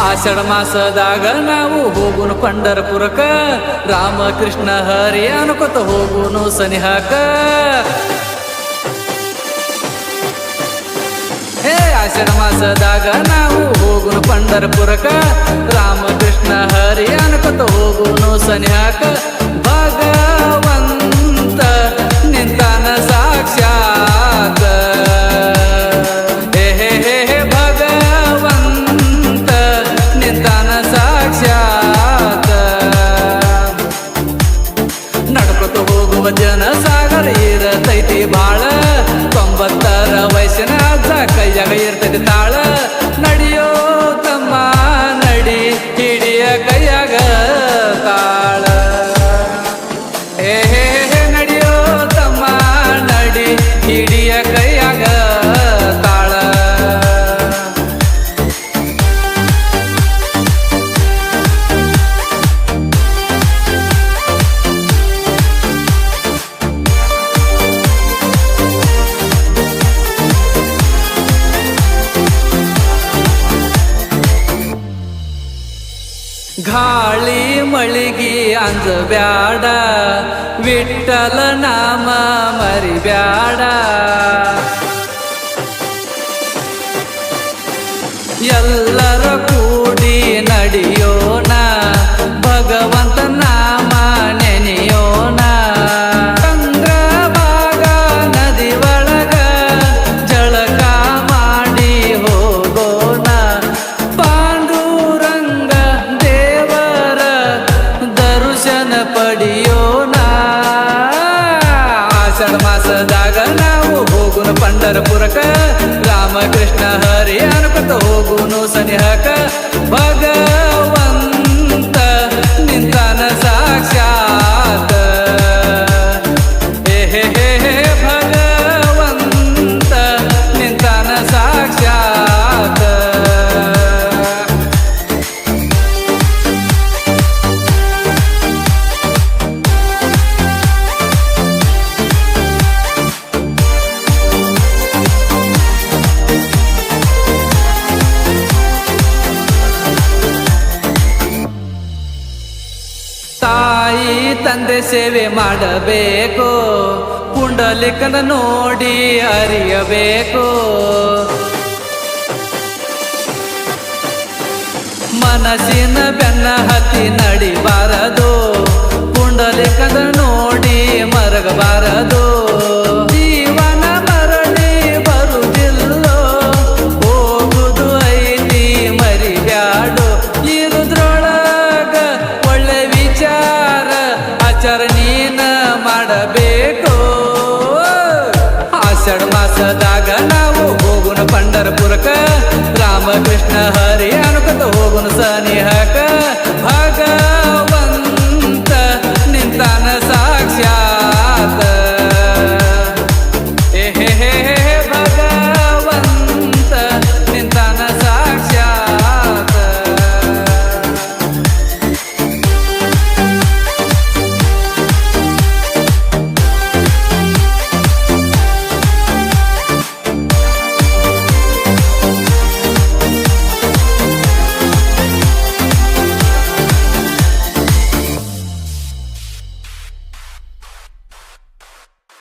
ಆಷಾಢ ಮಾಸದಾಗ ನಾವು ಹೋಗುನು ಪಂಡರಪುರಕ್ಕ, ರಾಮಕೃಷ್ಣ ಹರಿ ಅನ್ಕೊತ ಹೋಗುನು ಸನಿಹಾಕ. ಹೇ ಆಷಾಢ ಮಾಸದಾಗ ನಾವು ಹೋಗುನು ಪಂಡರಪುರಕ್ಕ, ರಾಮಕೃಷ್ಣ ಹರಿ ಅನ್ಕೊತ ಹೋಗುನು ಸನಿಹಾಕ. ಭಗವಂತ ನಿಂತಾನ ಸಾಕ್ಷಾತ್, ಜನ ಸಾಗರ ಇರತೈತಿ ಬಾಳ, 90ರ ವಯಸ್ಸಿನ ಅಜ್ಜ ಕೈಯಾಗ ಇರ್ತೈತಿ ತಾಳ. ನಡಿಯೋ ತಮ್ಮ ನಡಿ, ಹಿಡಿಯ ಕೈಯಾಗ ತಾಳ. ನಡಿಯೋ ತಮ್ಮ ನಡಿ, ಹಿಡಿಯ ಕೈಯಾಗ ತಾಳ. ಗಾಳಿ ಮಳಿಗಿ ಅಂಜಬ್ಯಾಡ, ವಿಠ್ಠಲ ನಾಮ ಮರಿಬ್ಯಾಡ. ಎಲ್ಲರ ಕೂಡಿ ನಡಿಯೋಣ, ಭಗವಂತ ನಾಮ ನೆನೆಯೋಣ. ಚಂದ್ರಭಾಗ ನದಿ ಒಳಗ ಜಳಕ ಮಾಡಿ ಹೋಗೋಣ. ಪಾಂಡುರಂಗ ದೇವರ ದರ್ಶನ ಪಡಿಯೋಣ. ಆಷಾಢ ಮಾಸದಾಗ ನಾವು ಹೋಗುನು ಪಂಡರಪುರಕ್ಕ, ರಾಮಕೃಷ್ಣ ಹರಿ ಅನ್ಕೊತ ಹೋಗುನು ಸನಿಹಾಕ. ಭಗವಂತ ನಿಂತಾನ ಸಾಕ್ಷಾತ್, ಭಗವಂತ ನಿಂತಾನ ಸಾಕ್ಷಾತ್. ತಾಯಿ ತಂದೆ ಸೇವೆ ಮಾಡಬೇಕು, ಪುಂಡಲಿಕನ ನೋಡಿ ಅರಿಯಬೇಕು. ಮನಸ್ಸಿನ ಬೆನ್ನ ಹತ್ತಿ ನಡಿಬಾರದು, ಪುಂಡಲಿಕನ ನೋಡಿ ಮರಗಬಾರದು. ಜೀವನ ಮರಳಿ ಬರುವುದಿಲ್ಲೋ, ಹೋಗುದು ಐತಿ ಮರಿಬ್ಯಾಡು. ಇರುದ್ರೊಳಗ ಒಳ್ಳೆ ವಿಚಾರ ಆಚಾರ ನೀನ ಮಾಡಬೇಕು. ಆಷಾಢ ಮಾಸದಾಗ ನಾವು ಹೋಗುನು ಪಂಡರಪುರಕ್ಕ, ರಾಮಕೃಷ್ಣ ಹರಿ ಅನ್ಕೊತ ಹೋಗುನು ಸನಿಹಾಕ.